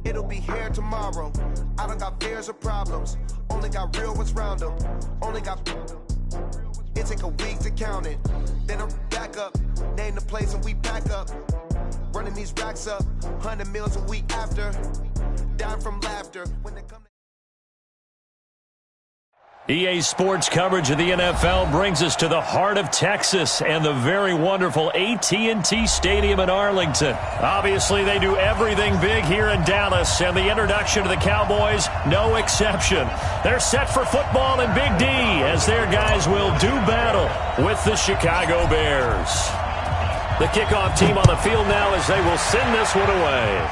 It'll be here tomorrow. I don't got fears or problems. Only got real ones round them. Only got... It take a week to count it. Then I'm back up. Name the place and we pack up. Running these racks up. 100 meals a week after. Dying from laughter. When they come... EA Sports coverage of the NFL brings us to the heart of Texas and the very wonderful AT&T Stadium in Arlington. Obviously, they do everything big here in Dallas, and the introduction to the Cowboys, no exception. They're set for football in Big D as their guys will do battle with the Chicago Bears. The kickoff team on the field now as they will send this one away.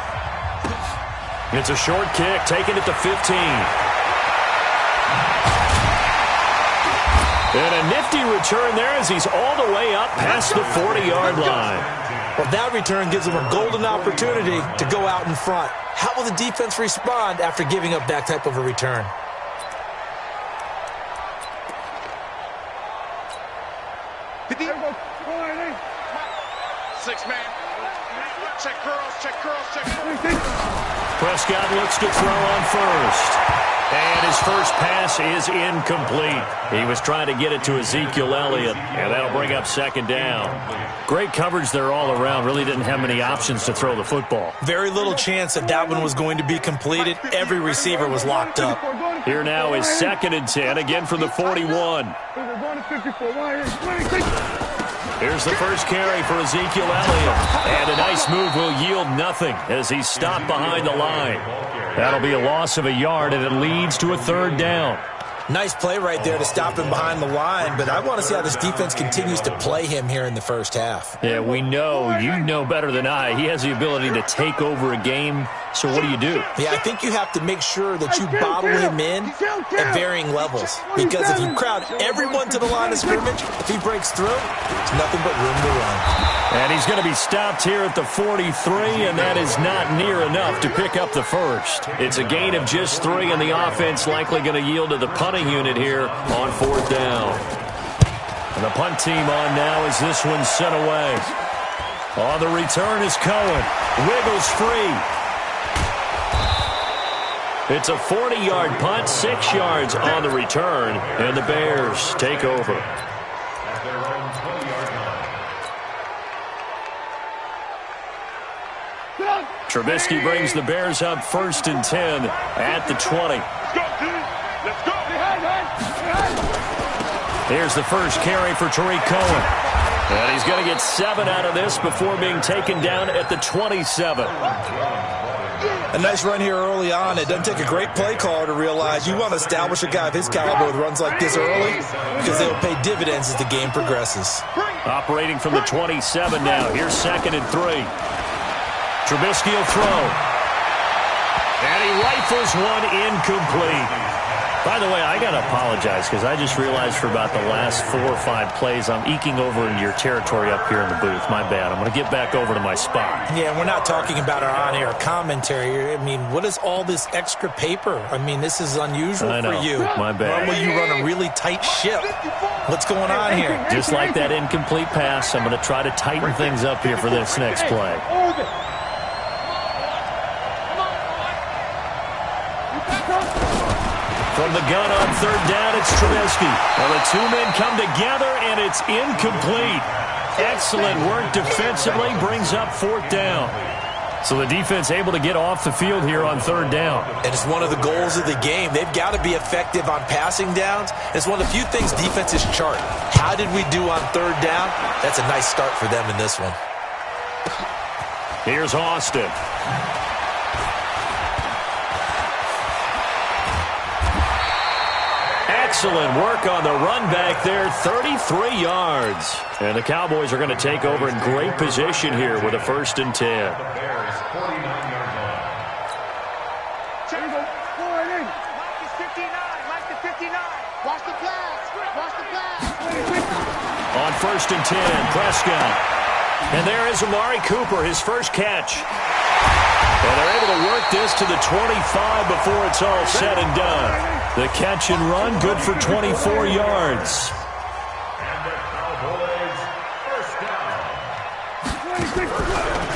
It's a short kick, taking it to 15. And a nifty return there as he's all the way up past the 40-yard line. Well, that return gives him a golden opportunity to go out in front. How will the defense respond after giving up that type of a return? Six-man. Check curls, check curls, check curls. Prescott looks to throw on first. And his first pass is incomplete. He was trying to get it to Ezekiel Elliott, and that'll bring up second down. Great coverage there all around. Really didn't have many options to throw the football. Very little chance that that one was going to be completed. Every receiver was locked up. Here now is 2nd and 10, again from the 41. Here's the first carry for Ezekiel Elliott. And a nice move will yield nothing as he's stopped behind the line. That'll be a loss of a yard, and it leads to a 3rd down. Nice play right there to stop him behind the line, but I want to see how this defense continues to play him here in the first half. Yeah, we know. You know better than I. He has the ability to take over a game, so what do you do? Yeah, I think you have to make sure that you bottle him in at varying levels, because if you crowd everyone to the line of scrimmage, if he breaks through, there's nothing but room to run. And he's going to be stopped here at the 43, and that is not near enough to pick up the first. It's a gain of just 3, and the offense likely going to yield to the punting unit here on 4th down. And the punt team on now as this one's sent away. On the return is Cohen. Wiggles free. It's a 40-yard punt, 6 yards on the return, and the Bears take over. Trubisky brings the Bears up 1st and 10 at the 20. Let's go. Here's the first carry for Tariq Cohen. And he's going to get 7 out of this before being taken down at the 27. A nice run here early on. It doesn't take a great play caller to realize you want to establish a guy of his caliber with runs like this early because they'll pay dividends as the game progresses. Operating from the 27 now. Here's 2nd and 3. Trubisky will throw. And he rifles one incomplete. By the way, I got to apologize because I just realized for about the last 4 or 5 plays I'm eking over into your territory up here in the booth. My bad. I'm going to get back over to my spot. Yeah, we're not talking about our on-air commentary. I mean, what is all this extra paper? I mean, this is unusual for you. My bad. Normally you run a really tight ship. What's going on here? Just like that incomplete pass, I'm going to try to tighten things up here for this next play. From the gun on 3rd down, it's Trubisky. Well, the 2 men come together, and it's incomplete. Excellent work defensively, brings up 4th down. So the defense able to get off the field here on 3rd down. And it's one of the goals of the game. They've got to be effective on passing downs. It's one of the few things defenses chart. How did we do on 3rd down? That's a nice start for them in this one. Here's Austin. Excellent work on the run back there, 33 yards. And the Cowboys are going to take over in great position here with a 1st and 10. On 1st and 10, Prescott. And there is Amari Cooper, his first catch. And they're able to work this to the 25 before it's all said and done. The catch and run, good for 24 yards.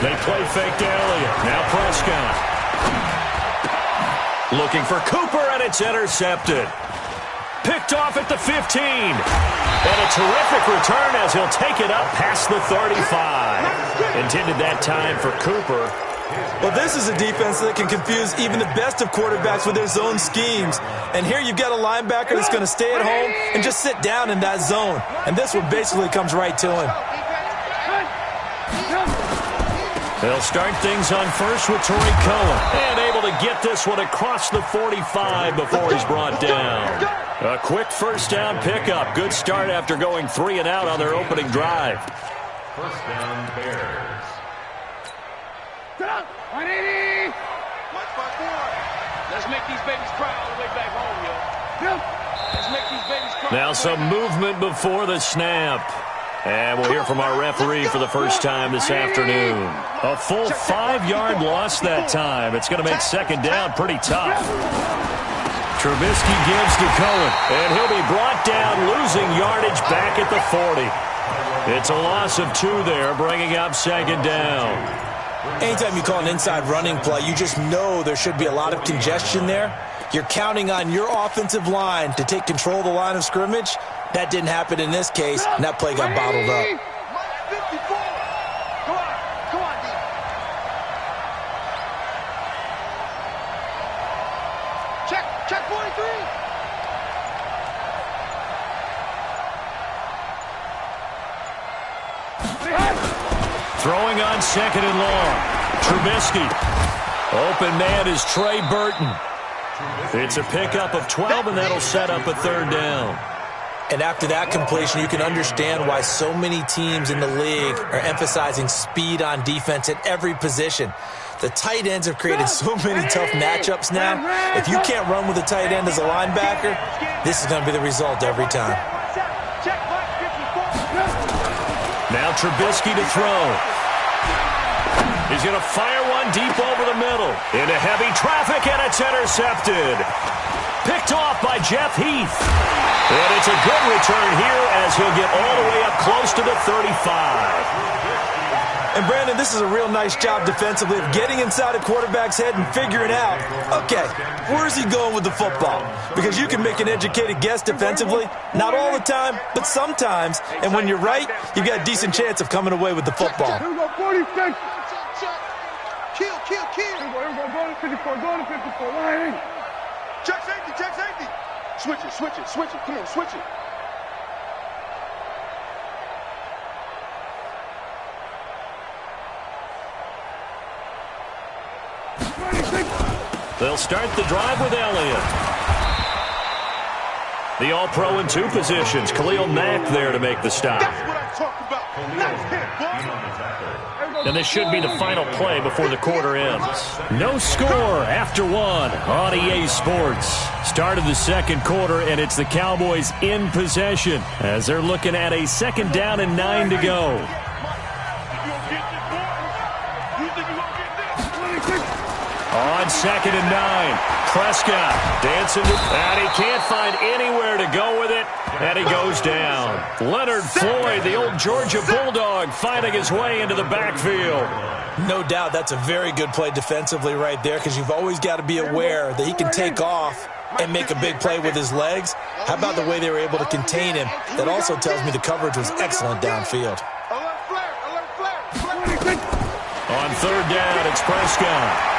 They play fake to Elliott. Now Prescott. Looking for Cooper, and it's intercepted. Picked off at the 15. And a terrific return as he'll take it up past the 35. Intended that time for Cooper. Well, this is a defense that can confuse even the best of quarterbacks with their zone schemes. And here you've got a linebacker that's going to stay at home and just sit down in that zone. And this one basically comes right to him. They'll start things on first with Torrey Cohen. And able to get this one across the 45 before he's brought down. A quick first down pickup. Good start after going 3 and out on their opening drive. First down, Bears. 180. Let's make these babies cry all the way back home, yo. Let's make these babies cry. Now some movement before the snap. And we'll hear from our referee for the first time this afternoon. A full 5-yard loss that time. It's going to make second down pretty tough. Trubisky gives to Cohen, and he'll be brought down, losing yardage back at the 40. It's a loss of 2 there, bringing up second down. Anytime you call an inside running play, you just know there should be a lot of congestion there. You're counting on your offensive line to take control of the line of scrimmage. That didn't happen in this case, and that play got bottled up. Come on, D. Check 43. Throwing on second and long. Trubisky. Open man is Trey Burton. It's a pickup of 12, and that'll set up a third down. And after that completion, you can understand why so many teams in the league are emphasizing speed on defense at every position. The tight ends have created so many tough matchups now. If you can't run with a tight end as a linebacker, this is going to be the result every time. Now Trubisky to throw. He's going to fire one deep over the middle. Into heavy traffic, and it's intercepted. Picked off by Jeff Heath. And it's a good return here as he'll get all the way up close to the 35. And, Brandon, this is a real nice job defensively of getting inside a quarterback's head and figuring out, okay, where's he going with the football? Because you can make an educated guess defensively, not all the time, but sometimes. And when you're right, you've got a decent chance of coming away with the football. Here we go, 46. Kill. Here we go, go to 54, line. Check safety. Switch it. Come on, switch it. They'll start the drive with Elliott. The All-Pro in 2 positions. Khalil Mack there to make the stop. That's what I'm talking about. Nice hit, boy. And this should be the final play before the quarter ends. No score after 1 on EA Sports. Start of the second quarter, and it's the Cowboys in possession as they're looking at a second down and 9 to go. On second and 9, Prescott dancing, and he can't find anywhere to go with it, and he goes down. Leonard Floyd, the old Georgia Bulldog, finding his way into the backfield. No doubt that's a very good play defensively right there, because you've always got to be aware that he can take off and make a big play with his legs. How about the way they were able to contain him? That also tells me the coverage was excellent downfield. On third down, it's Prescott.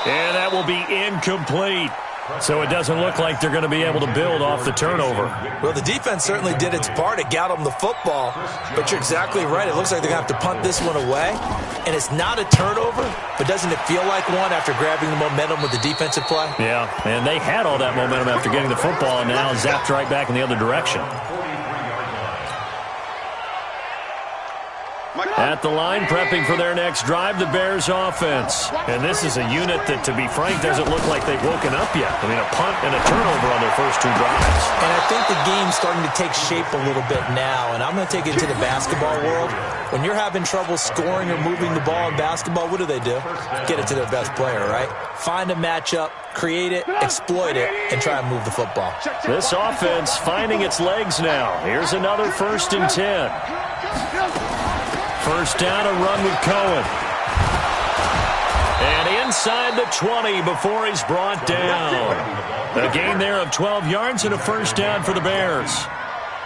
And that will be incomplete. So it doesn't look like they're going to be able to build off the turnover. Well, the defense certainly did its part. It got them the football. But you're exactly right. It looks like they're going to have to punt this one away. And it's not a turnover, but doesn't it feel like one after grabbing the momentum with the defensive play? Yeah, and they had all that momentum after getting the football, and now zapped right back in the other direction. At the line, prepping for their next drive, the Bears offense. And this is a unit that, to be frank, doesn't look like they've woken up yet. I mean, a punt and a turnover on their first 2 drives. And I think the game's starting to take shape a little bit now. And I'm going to take it into the basketball world. When you're having trouble scoring or moving the ball in basketball, what do? Get it to their best player, right? Find a matchup, create it, exploit it, and try and move the football. This offense finding its legs now. Here's another 1st and 10. First down, a run with Cohen. inside the 20 before he's brought down. A gain there of 12 yards and a first down for the Bears.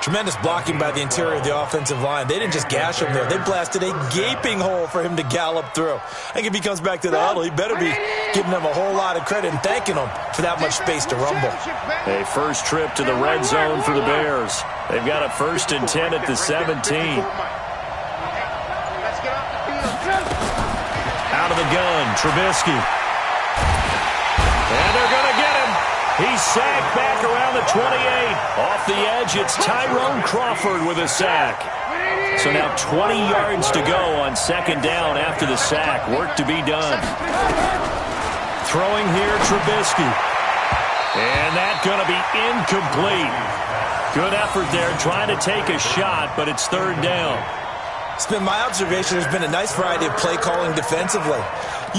Tremendous blocking by the interior of the offensive line. They didn't just gash him there. They blasted a gaping hole for him to gallop through. I think if he comes back to the huddle, he better be giving them a whole lot of credit and thanking them for that much space to rumble. A first trip to the red zone for the Bears. They've got a 1st and 10 at the 17. Out of the gun, Trubisky. And they're going to get him. He's sacked back around the 28. Off the edge, it's Tyrone Crawford with a sack. So now 20 yards to go on 2nd down after the sack. Work to be done. Throwing here, Trubisky. And that's going to be incomplete. Good effort there, trying to take a shot, but it's 3rd down. It's been my observation there's been a nice variety of play calling defensively.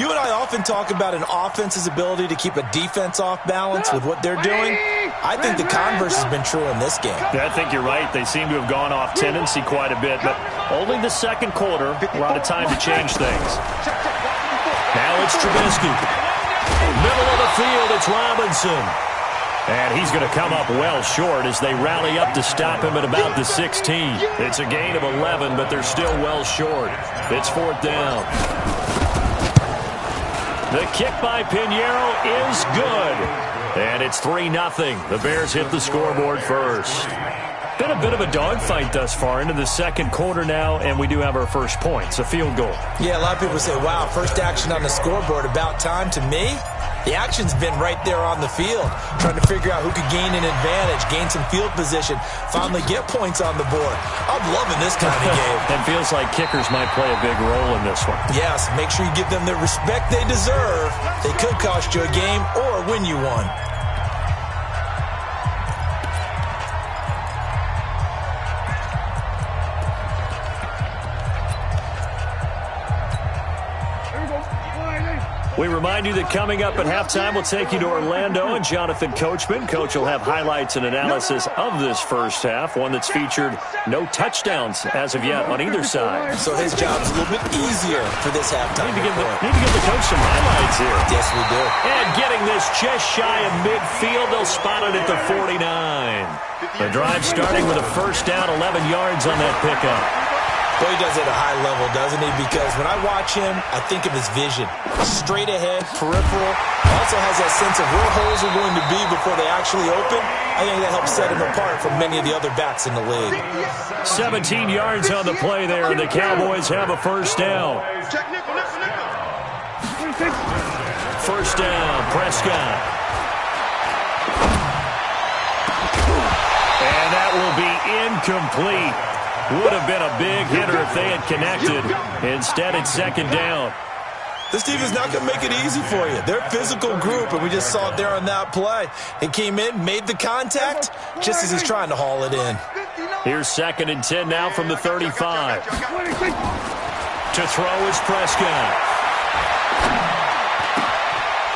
You and I often talk about an offense's ability to keep a defense off balance with what they're doing. I think the converse has been true in this game. I think you're right. They seem to have gone off tendency quite a bit, but only the 2nd quarter. A lot of time to change things. Now it's Trubisky. Middle of the field, it's Robinson. And he's going to come up well short as they rally up to stop him at about the 16. It's a gain of 11, but they're still well short. It's 4th down. The kick by Pinheiro is good. And it's 3-0. The Bears hit the scoreboard first. Been a bit of a dogfight thus far into the 2nd quarter now, and we do have our first points, a field goal. Yeah, a lot of people say, wow, first action on the scoreboard, about time. To me, the action's been right there on the field, trying to figure out who could gain an advantage, gain some field position, finally get points on the board. I'm loving this kind of game. It feels like kickers might play a big role in this one. Yes, make sure you give them the respect they deserve. They could cost you a game or win you one. We remind you that coming up at halftime, we'll take you to Orlando and Jonathan Coachman. Coach will have highlights and analysis of this first half, one that's featured no touchdowns as of yet on either side. So his job's a little bit easier for this halftime. Need to give the coach some highlights here. Yes, we do. And getting this just shy of midfield, they'll spot it at the 49. The drive starting with a first down, 11 yards on that pickup. Well, he does it at a high level, doesn't he? Because when I watch him, I think of his vision. Straight ahead, peripheral. Also has that sense of where holes are going to be before they actually open. I think that helps set him apart from many of the other backs in the league. 17 yards on the play there, and the Cowboys have a first down. First down, Prescott. And that will be incomplete. Would have been a big hitter if they had connected. Instead, it's 2nd down. This team is not going to make it easy for you. They're a physical group, and we just saw it there on that play. He came in, made the contact, just as he's trying to haul it in. Here's 2nd and 10 now from the 35. To throw is Prescott.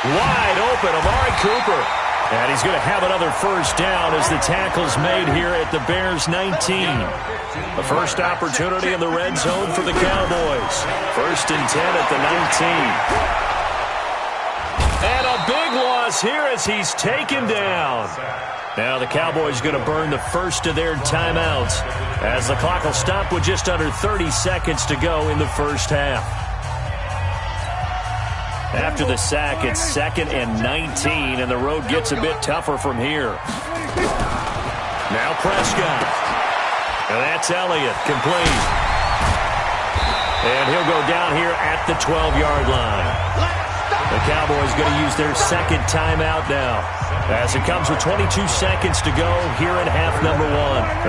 Wide open, Amari Cooper. And he's going to have another first down as the tackle's made here at the Bears' 19. The first opportunity in the red zone for the Cowboys. 1st and 10 at the 19. And a big loss here as he's taken down. Now the Cowboys going to burn the first of their timeouts as the clock will stop with just under 30 seconds to go in the first half. After the sack, it's 2nd and 19, and the road gets a bit tougher from here. Now Prescott. And that's Elliott, complete. And he'll go down here at the 12-yard line. The Cowboys going to use their 2nd timeout now, as it comes with 22 seconds to go here in half number 1.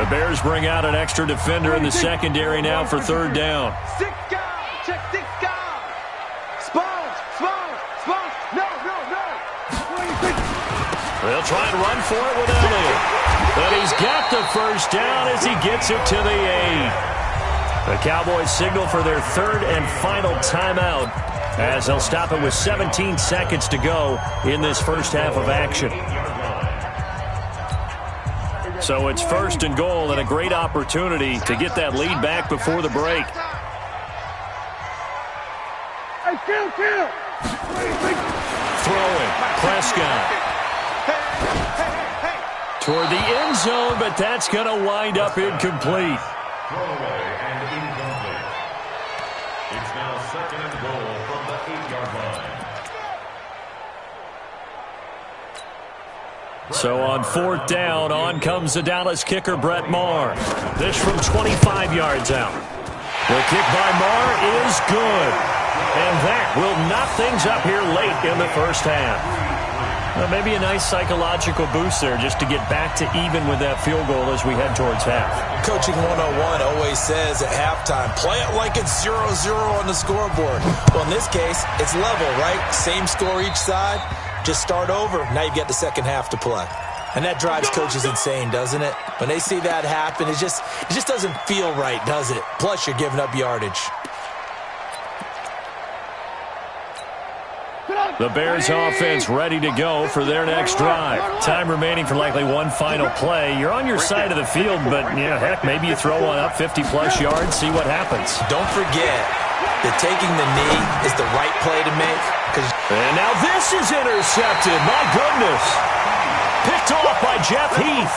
The Bears bring out an extra defender in the secondary now for 3rd down. They'll try and run for it with Elliott. But he's got the first down as he gets it to the 8. The Cowboys signal for their 3rd and final timeout as they'll stop it with 17 seconds to go in this first half of action. So it's 1st and goal and a great opportunity to get that lead back before the break. Throwing. Prescott. Toward the end zone, but that's going to wind up incomplete. Throwaway and incomplete. It's now 2nd and goal from the 8-yard line. So on 4th down, on comes the Dallas kicker, Brett Maher. This from 25 yards out. The kick by Maher is good. And that will knock things up here late in the first half. Well, maybe a nice psychological boost there just to get back to even with that field goal as we head towards half. Coaching 101 always says at halftime, play it like it's 0-0 on the scoreboard. Well, in this case, it's level, right? Same score each side. Just start over. Now you've got the second half to play. And that drives coaches insane, doesn't it? When they see that happen, it just doesn't feel right, does it? Plus, you're giving up yardage. The Bears offense ready to go for their next drive. Time remaining for likely one final play. You're on your side of the field, but, yeah, heck, maybe you throw one up 50-plus yards, see what happens. Don't forget that taking the knee is the right play to make. And now this is intercepted. My goodness. Picked off by Jeff Heath.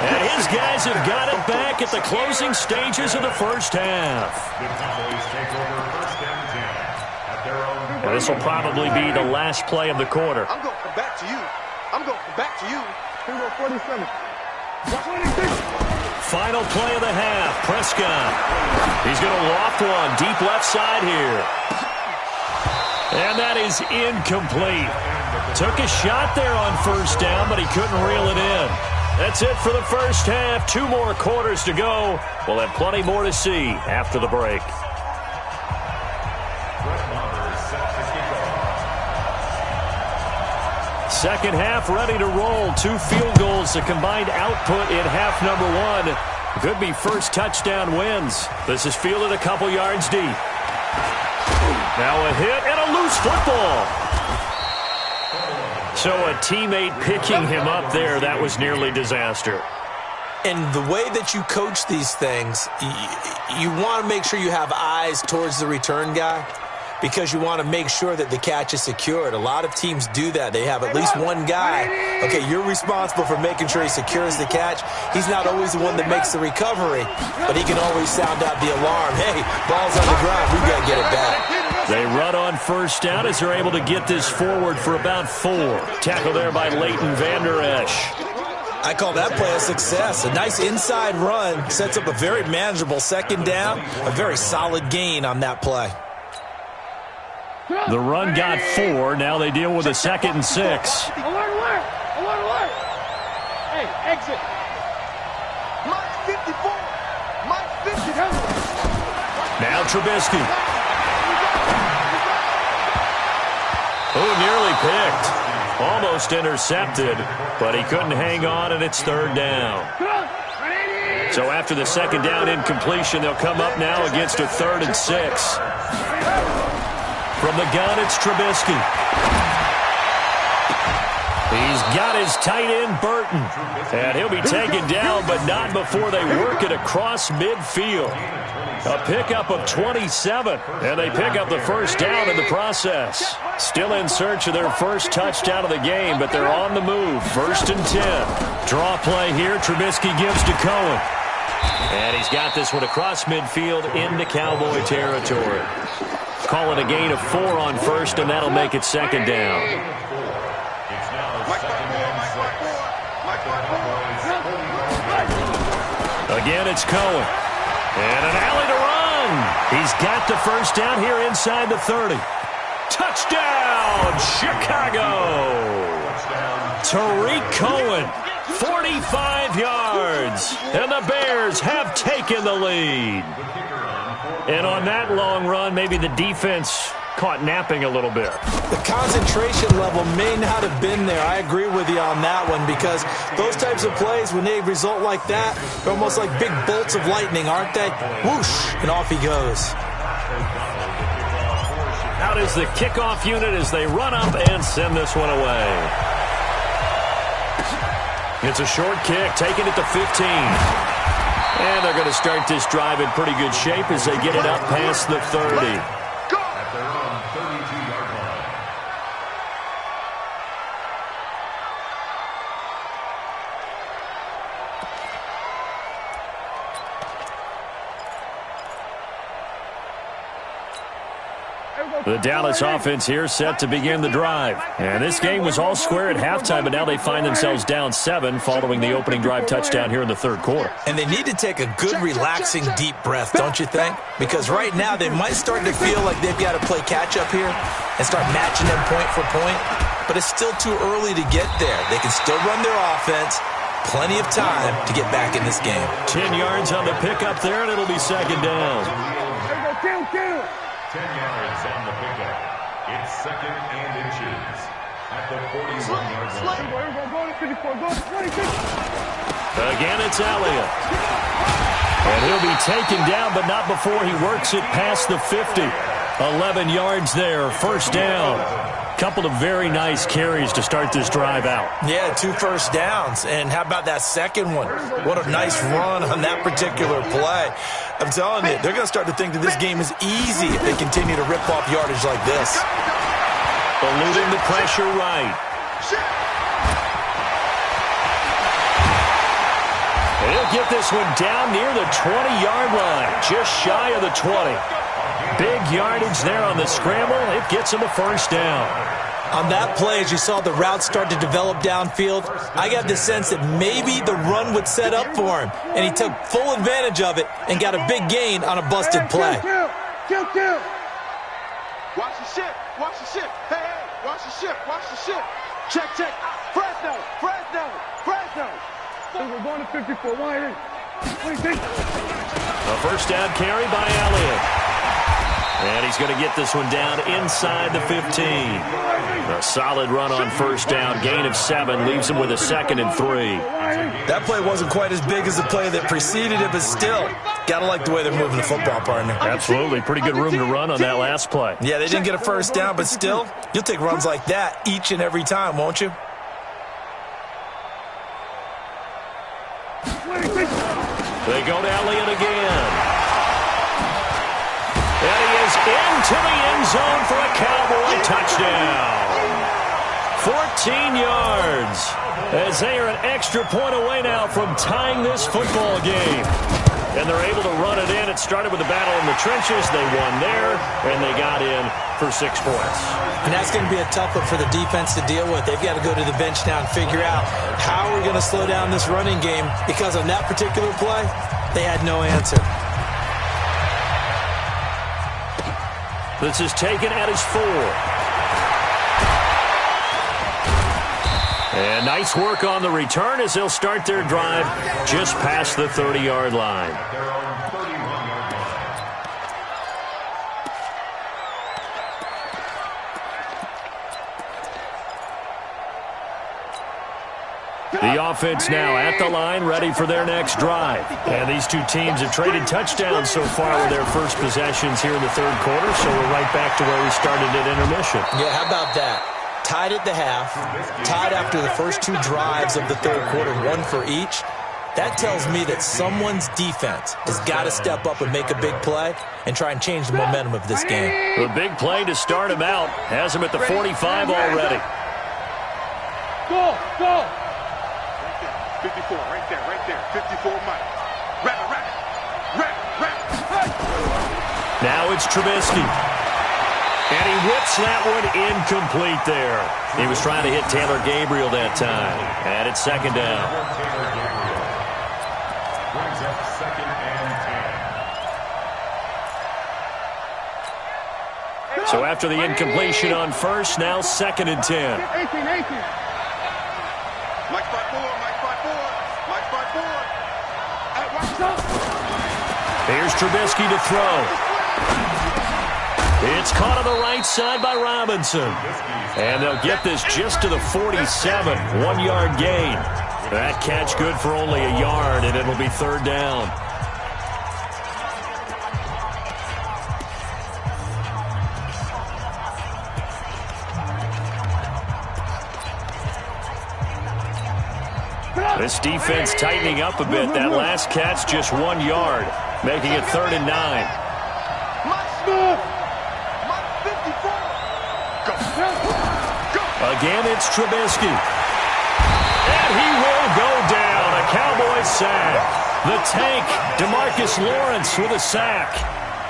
And his guys have got it back at the closing stages of the first half. The Cowboys take over 1st and 10 at their own. This will probably be the last play of the quarter. I'm going to come back to you. I'm going to come back to you. Here we go, 47. 26. Final play of the half. Prescott. He's going to loft one deep left side here. And that is incomplete. Took a shot there on 1st down, but he couldn't reel it in. That's it for the first half. 2 more quarters to go. We'll have plenty more to see after the break. Second half ready to roll. 2 field goals, the combined output in half number 1. Could be first touchdown wins. This is fielded a couple yards deep. Now a hit and a loose football. So a teammate picking him up there, that was nearly disaster. And the way that you coach these things, you want to make sure you have eyes towards the return guy because you want to make sure that the catch is secured. A lot of teams do that. They have at least one guy. Okay, you're responsible for making sure he secures the catch. He's not always the one that makes the recovery, but he can always sound out the alarm. Hey, ball's on the ground. We've got to get it back. They run on 1st down as they're able to get this forward for about 4. Tackle there by Leighton Vander Esch. I call that play a success. A nice inside run sets up a very manageable 2nd down. A very solid gain on that play. The run got 4. Now they deal with a 2nd and 6. Alert, alert! Alert, alert! Hey, exit! Mike 54! Mike 50! Now Trubisky. Oh, nearly picked. Almost intercepted, but he couldn't hang on, and it's 3rd down. So after the 2nd down incompletion, they'll come up now against a 3rd and 6. From the gun, it's Trubisky. He's got his tight end, Burton. And he'll be taken down, but not before they work it across midfield. A pickup of 27, and they pick up the 1st down in the process. Still in search of their first touchdown of the game, but they're on the move. 1st and 10. Draw play here. Trubisky gives to Cohen. And he's got this one across midfield into Cowboy territory. Call it a gain of 4 on 1st, and that'll make it 2nd down. It's now 2nd and 6. Again, it's Cohen. And an alley to run. He's got the 1st down here inside the 30. Touchdown, Chicago. Tariq Cohen, 45 yards. And the Bears have taken the lead. And on that long run, maybe the defense caught napping a little bit. The concentration level may not have been there. I agree with you on that one because those types of plays, when they result like that, they're almost like big bolts of lightning, aren't they? Whoosh, and off he goes. Out is the kickoff unit as they run up and send this one away. It's a short kick, taken at the 15. And they're going to start this drive in pretty good shape as they get it up past the 30. The Dallas offense here set to begin the drive. And this game was all square at halftime, but now they find themselves down 7 following the opening drive touchdown here in the third quarter. And they need to take a good, relaxing, deep breath, don't you think? Because right now they might start to feel like they've got to play catch-up here and start matching them point for point. But it's still too early to get there. They can still run their offense. Plenty of time to get back in this game. 10 yards on the pickup there, and it'll be second down. 10 yards on the pickup. It's second and inches at the 41-yard line. Again, it's Elliott. And he'll be taken down, but not before he works it past the 50. 11 yards there, first down. Couple of very nice carries to start this drive out. Yeah, 2 first downs. And how about that second one? What a nice run on that particular play. I'm telling you, they're going to start to think that this game is easy if they continue to rip off yardage like this. Eluding the pressure right. He'll get this one down near the 20-yard line, just shy of the 20. Big yardage there on the scramble. It gets him a first down. On that play, as you saw the route start to develop downfield, I got the sense that maybe the run would set up for him, and he took full advantage of it and got a big gain on a busted play. Watch the ship. Watch the ship. Hey, hey. Watch the ship. Watch the ship. Check, check. Fresno. Fresno. Fresno. We're going to 54. Why? A first down carry by Elliott. And he's going to get this one down inside the 15. A solid run on first down. Gain of 7 leaves him with a 2nd and 3. That play wasn't quite as big as the play that preceded it, but still, got to like the way they're moving the football, partner. Absolutely. Pretty good room to run on that last play. Yeah, they didn't get a first down, but still, you'll take runs like that each and every time, won't you? They go to Elliott again. And he is into the end zone for a Cowboy touchdown. 14 yards as they are an extra point away now from tying this football game. And they're able to run it in. It started with a battle in the trenches. They won there, and they got in for 6 points. And that's going to be a tough one for the defense to deal with. They've got to go to the bench now and figure out how we're going to slow down this running game, because on that particular play, they had no answer. This is taken at his 4. And nice work on the return as they'll start their drive just past the 30-yard line. The offense now at the line, ready for their next drive. And these two teams have traded touchdowns so far with their first possessions here in the third quarter, so we're right back to where we started at intermission. Yeah, how about that? Tied at the half, tied after the first 2 drives of the third quarter, 1 for each. That tells me that someone's defense has got to step up and make a big play and try and change the momentum of this game. The big play to start him out has him at the 45 already. Go, go. 54, right there, 54, Mike. Rabbit. Now it's Trubisky. And he whips that one incomplete there. He was trying to hit Taylor Gabriel that time. And it's second down. Brings up second and 10. So after the incompletion on first, now second and 10. 18. Mike 5-4. Hey, watch out. Here's Trubisky to throw. It's caught on the right side by Robinson. And they'll get this just to the 47. 1-yard gain. That catch good for only a yard, and it'll be third down. This defense tightening up a bit. That last catch just 1 yard, making it 3rd and 9. Again, it's Trubisky. And he will go down. A Cowboy sack. The tank, DeMarcus Lawrence with a sack.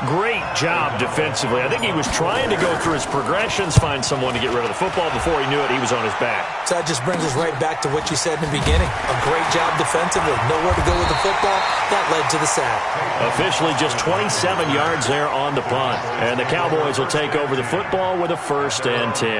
Great job defensively. I think he was trying to go through his progressions, find someone to get rid of the football. Before he knew it, he was on his back. So that just brings us right back to what you said in the beginning. A great job defensively. Nowhere to go with the football. That led to the sack. Officially just 27 yards there on the punt. And the Cowboys will take over the football with a 1st and 10.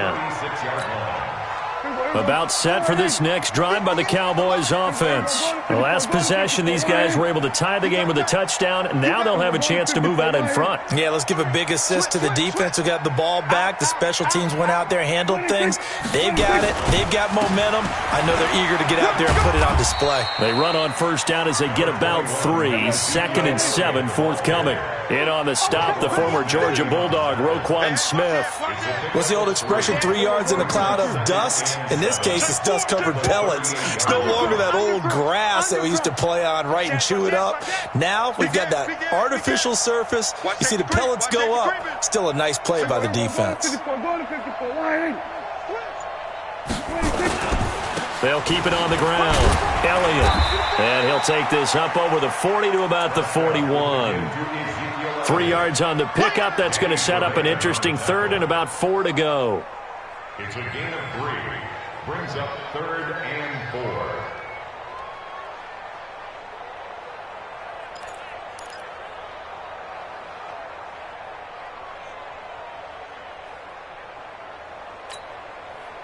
About set for this next drive by the Cowboys offense. The last possession, these guys were able to tie the game with a touchdown. Now they'll have a chance to move out in front. Yeah, let's give a big assist to the defense who got the ball back. The special teams went out there, handled things. They've got it. They've got momentum. I know they're eager to get out there and put it on display. They run on 1st down as they get about 3. 2nd and 7 forthcoming. In on the stop, the former Georgia Bulldog, Roquan Smith. What's the old expression, 3 yards in a cloud of dust? In this case, it's dust-covered pellets. It's no longer that old grass that we used to play on, right, and chew it up. Now we've got that artificial surface. You see the pellets go up. Still a nice play by the defense. They'll keep it on the ground. Elliott. And he'll take this up over the 40 to about the 41. 3 yards on the pickup. That's going to set up an interesting 3rd and about 4 to go. It's a gain of 3. Brings up 3rd and 4.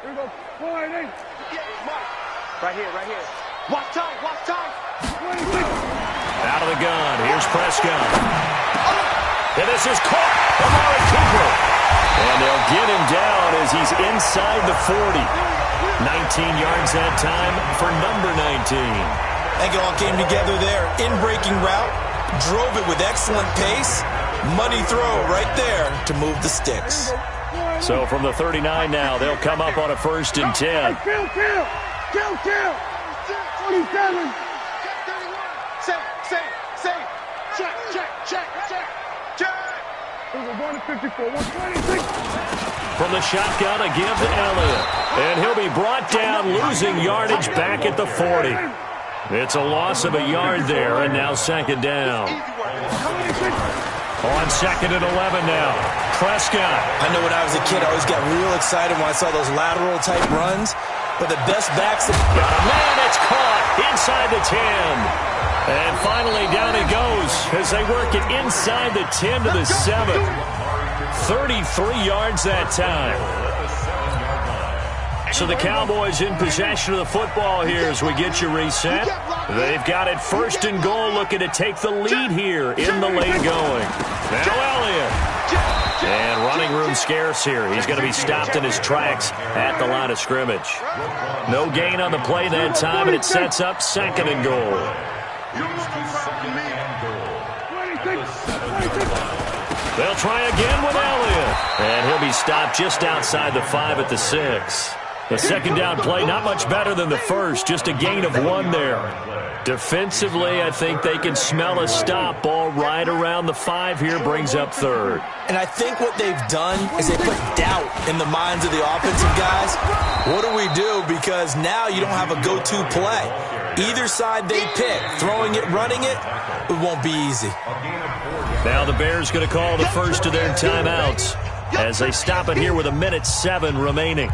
Here we go. 4-8. Right here, right here. Watch time, watch time. 26. Out of the gun. Here's Prescott. And this is caught. Amari Cooper. And they'll get him down as he's inside the 40. 19 yards that time for number 19. I think it all came together there. In-breaking route. Drove it with excellent pace. Money throw right there to move the sticks. So from the 39 now, they'll come up on a 1st and 10. Kill. 27. Say. Check. We're going to 54. 126. From the shotgun, a give to Elliott. And he'll be brought down, losing yardage back at the 40. It's a loss of a yard there, and now 2nd down. On 2nd and 11 now. Prescott. I know when I was a kid, I always got real excited when I saw those lateral-type runs. But the best backs... Got a man, it's caught inside the 10. And finally, down he goes as they work it inside the 10 to the 7. 33 yards that time. So the Cowboys in possession of the football here as we get you reset. They've got it 1st and goal, looking to take the lead here in the late going. Now Elliott. And running room scarce here. He's going to be stopped in his tracks at the line of scrimmage. No gain on the play that time, and it sets up 2nd and goal. They'll try again with Elliott. And he'll be stopped just outside the 5 at the 6. The 2nd down play, not much better than the first, just a gain of 1 there. Defensively, I think they can smell a stop. Ball right around the 5 here, brings up 3rd. And I think what they've done is they put doubt in the minds of the offensive guys. What do we do? Because now you don't have a go-to play. Either side they pick, throwing it, running it, it won't be easy. Now the Bears going to call the first of their timeouts as they stop it here with 1:07 remaining.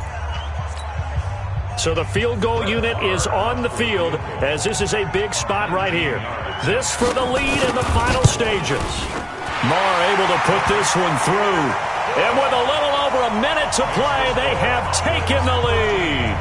So the field goal unit is on the field as this is a big spot right here. This for the lead in the final stages. Marr able to put this one through. And with a little over a minute to play, they have taken the lead.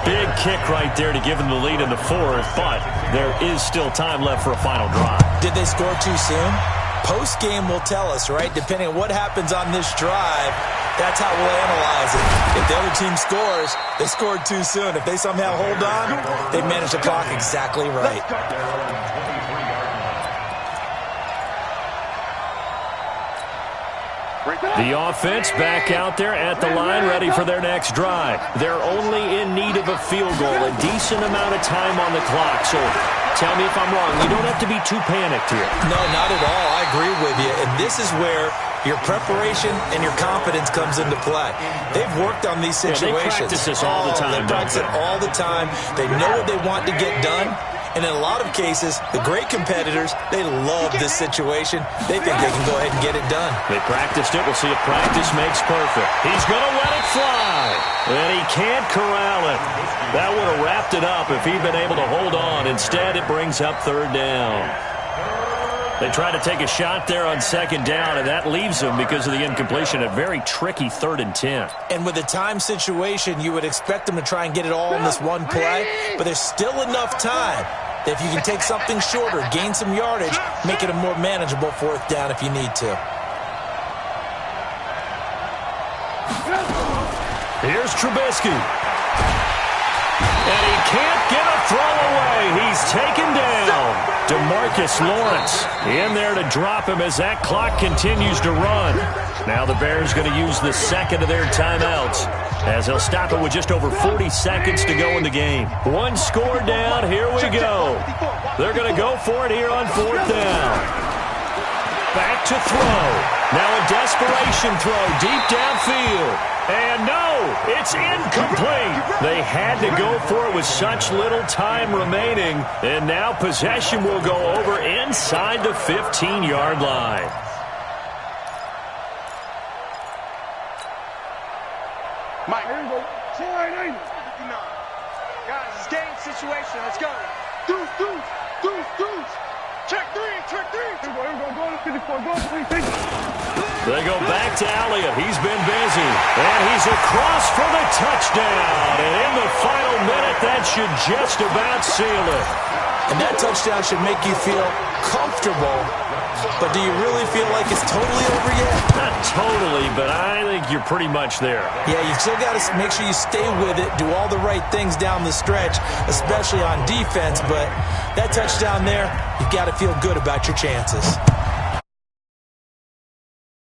Big kick right there to give them the lead in the 4th, but there is still time left for a final drive. Did they score too soon? Post-game will tell us, right? Depending on what happens on this drive, that's how we'll analyze it. If the other team scores, they scored too soon. If they somehow hold on, they manage the clock exactly right. The offense back out there at the line, ready for their next drive. They're only in need of a field goal, a decent amount of time on the clock. So tell me if I'm wrong. You don't have to be too panicked here. No, not at all. I agree with you. And this is where your preparation and your confidence comes into play. They've worked on these situations. They practice this all the time. They practice it all the time. They know what they want to get done. And in a lot of cases, the great competitors, they love this situation. They think they can go ahead and get it done. They practiced it. We'll see if practice makes perfect. He's going to let it fly. And he can't corral it. That would have wrapped it up if he'd been able to hold on. Instead, it brings up third down. They try to take a shot there on second down, and that leaves them because of the incompletion. A very tricky 3rd and 10. And with a time situation, you would expect them to try and get it all in this one play, but there's still enough time that if you can take something shorter, gain some yardage, make it a more manageable 4th down if you need to. Here's Trubisky. And he can't get a throw away. He's taken down. DeMarcus Lawrence in there to drop him as that clock continues to run. Now the Bears going to use the second of their timeouts as they'll stop it with just over 40 seconds to go in the game. One score down. Here we go. They're going to go for it here on 4th down. Back to throw. Now a desperation throw deep downfield. And no, it's incomplete. They had to go for it with such little time remaining. And now possession will go over inside the 15-yard line. Mike, here we go. Guys, it's game situation. Let's go. Deuce. Check three. Here we go. Go to 54. Go to 50. They go back to Elliott. He's been busy. And he's across for the touchdown. And in the final minute, that should just about seal it. And that touchdown should make you feel comfortable. But do you really feel like it's totally over yet? Not totally, but I think you're pretty much there. Yeah, you still got to make sure you stay with it, do all the right things down the stretch, especially on defense. But that touchdown there, you've got to feel good about your chances.